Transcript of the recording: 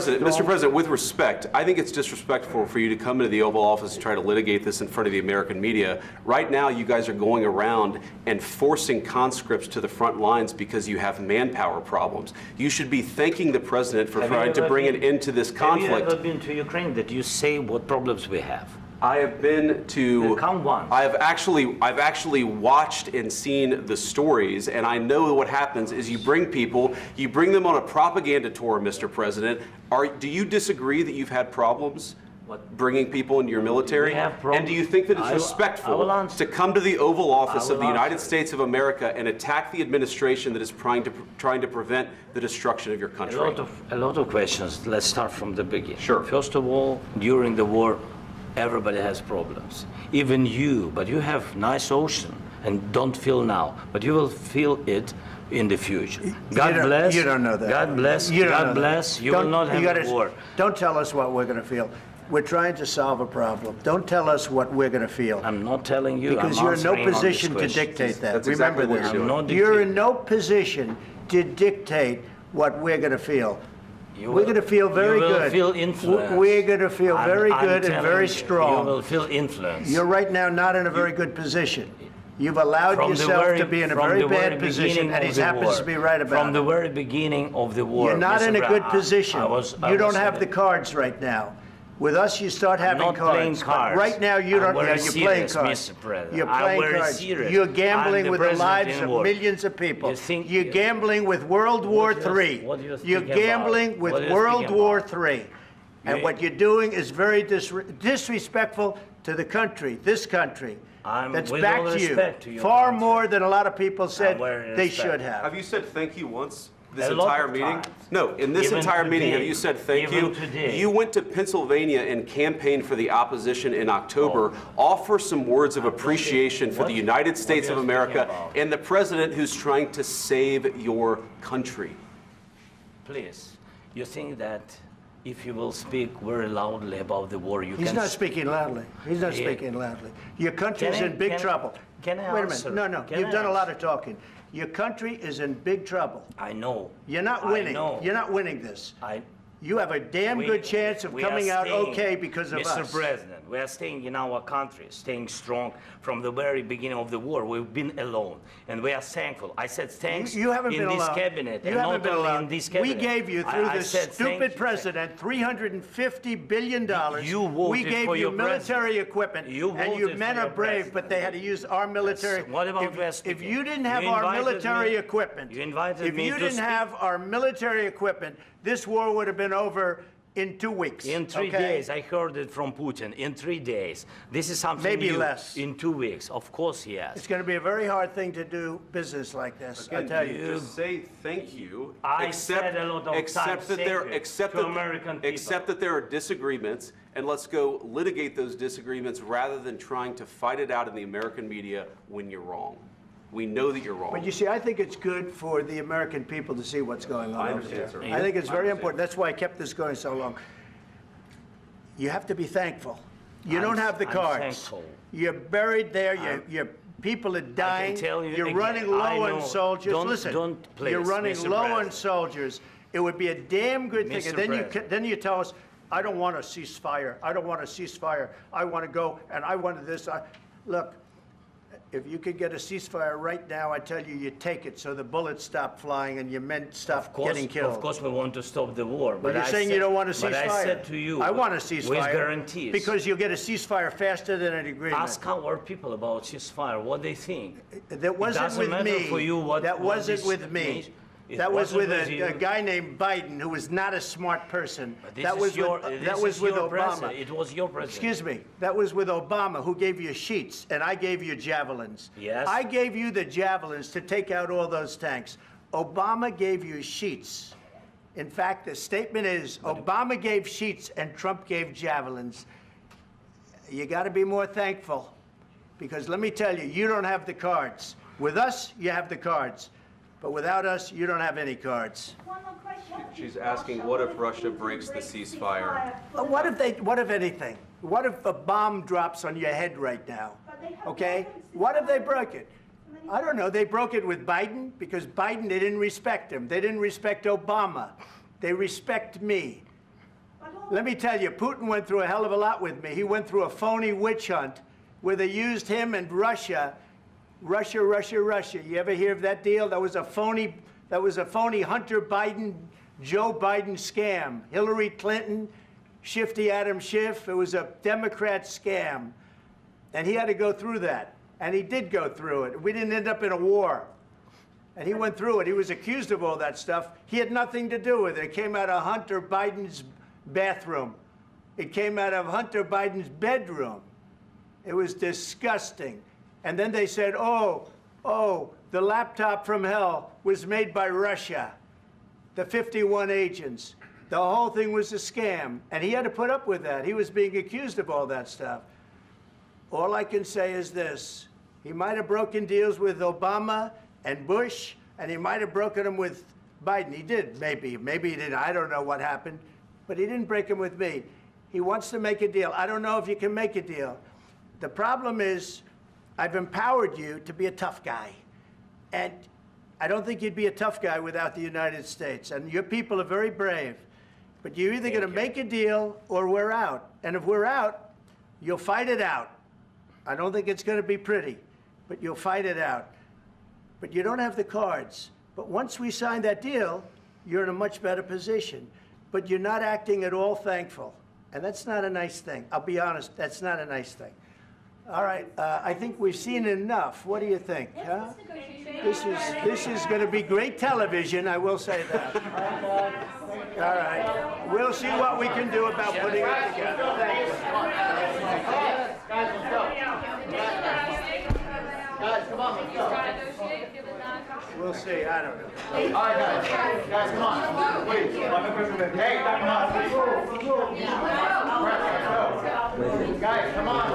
President, with respect, I think it's disrespectful for you to come into the Oval Office and try to litigate this in front of the American media. Right now, you guys are going around and forcing conscripts to the front lines because you have manpower problems. You should be thanking the President for trying to bring an end to this conflict. Have you ever been to Ukraine that you say what problems we have? I have been to. Come once. I've actually watched and seen the stories, and I know what happens is you bring people, you bring them on a propaganda tour, Mr. President. Do you disagree that you've had problems bringing people into your military? And do you think that it's respectful to come to the Oval Office of the United States of America and attack the administration that is trying to prevent the destruction of your country? A lot of questions. Let's start from the beginning. Sure. First of all, during the war, everybody has problems, even you, but you have nice ocean and don't feel now, but you will feel it in the future. God bless. You don't know that. God bless. God bless. You will not have a war. Don't tell us what we're going to feel. We're trying to solve a problem. Don't tell us what we're going to feel. I'm not telling you. Because you're in no position to dictate that. That's Remember exactly this. You're in no position to dictate what we're going to feel. We're going to feel very good. You will feel influence. We're going to feel very good and very strong. You will feel influence. You're right now not in a very good position. You've allowed yourself to be in a very bad position, and he happens to be right about it. From the very beginning of the war. You're not in a good position. You don't have the cards right now. With us, you start having cards. But right now, you don't. You're playing cards. You're playing cards. You're gambling with the lives of millions of people. You're gambling with World War III. You're gambling with World War III. And what you're doing is very disrespectful to the country, this country. That's backed you far more than a lot of people said they should have. Have you said thank you once? This entire meeting? No, in this entire meeting, have you said thank you? You went to Pennsylvania and campaigned for the opposition in October. Offer some words of appreciation for the United States of America and the President who's trying to save your country. Please, you think that if you will speak very loudly about the war, you can... He's not speaking loudly. He's not speaking loudly. Your country is in big trouble. Can I answer? Wait a minute. No, you've done a lot of talking. Your country is in big trouble. I know. You're not winning. You're not winning this. You have a damn good chance of coming out okay because of us. Mr. President, we are staying in our country, staying strong from the very beginning of the war. We've been alone, and we are thankful. I said thanks you haven't been in this alone. cabinet, you and haven't not been only alone. in this cabinet. We gave you, through this stupid president, $350 billion. You voted we gave for you your military equipment, and your men are brave, but they had to use our military. Yes. What about if you didn't have our military equipment, if you didn't have our military equipment, this war would have been over in 2 weeks. In 3 days, I heard it from Putin. In 3 days. This is something maybe new. less. In 2 weeks, of course, yes. It's going to be a very hard thing to do business like this. Again, I tell you. Just say thank you. I said a lot of times Except that there are disagreements, and let's go litigate those disagreements rather than trying to fight it out in the American media when you're wrong. We know that you're wrong. But you see, I think it's good for the American people to see what's going on. I understand, sir. I think it's very important. That's why I kept this going so long. You have to be thankful. You don't have the cards. Thankful. You're buried there. Your people are dying. You're running low on soldiers. Listen, you're running low on soldiers. It would be a damn good thing. And then you tell us, I don't want a ceasefire. I don't want a ceasefire. I want to go, and I want this. Look. If you could get a ceasefire right now, I tell you, you take it so the bullets stop flying and your men stop getting killed. Of course, we want to stop the war. But you're saying you don't want a ceasefire. But I said to you, I want a ceasefire. With guarantees. Because you'll get a ceasefire faster than an agreement. Ask our people about ceasefire, what they think. That wasn't with me. That wasn't with me. That was with a guy named Biden, who was not a smart person. That was with Obama. It was your president. Excuse me. That was with Obama, who gave you sheets, and I gave you javelins. Yes. I gave you the javelins to take out all those tanks. Obama gave you sheets. In fact, the statement is, Obama gave sheets and Trump gave javelins. You got to be more thankful, because let me tell you, you don't have the cards. With us, you have the cards. But without us, you don't have any cards. One more question. She's asking, what if Russia breaks the ceasefire? What if anything? What if a bomb drops on your head right now? Okay? What if they broke it? I don't know. They broke it with Biden because Biden, they didn't respect him. They didn't respect Obama. They respect me. Let me tell you, Putin went through a hell of a lot with me. He went through a phony witch hunt where they used him and Russia. You ever hear of that deal? That was a phony Hunter Biden, Joe Biden scam. Hillary Clinton, Shifty Adam Schiff. It was a Democrat scam. And he had to go through that. And he did go through it. We didn't end up in a war. And he went through it. He was accused of all that stuff. He had nothing to do with it. It came out of Hunter Biden's bathroom. It came out of Hunter Biden's bedroom. It was disgusting. And then they said, oh, the laptop from hell was made by Russia, the 51 agents. The whole thing was a scam. And he had to put up with that. He was being accused of all that stuff. All I can say is this. He might have broken deals with Obama and Bush, and he might have broken them with Biden. He did, maybe. Maybe he didn't. I don't know what happened. But he didn't break them with me. He wants to make a deal. I don't know if you can make a deal. The problem is I've empowered you to be a tough guy. And I don't think you'd be a tough guy without the United States. And your people are very brave. But you're either going to make a deal or we're out. And if we're out, you'll fight it out. I don't think it's going to be pretty, but you'll fight it out. But you don't have the cards. But once we sign that deal, you're in a much better position. But you're not acting at all thankful. And that's not a nice thing. I'll be honest, that's not a nice thing. All right, I think we've seen enough. What do you think? Huh? This is going to be great television, I will say that. All right. We'll see what we can do about putting it together. Thank you. Guys, let's go. Guys, come on, let's go. We'll see. I don't know. All right, guys. Guys, come on. Please. Hey, come on. Guys, come on.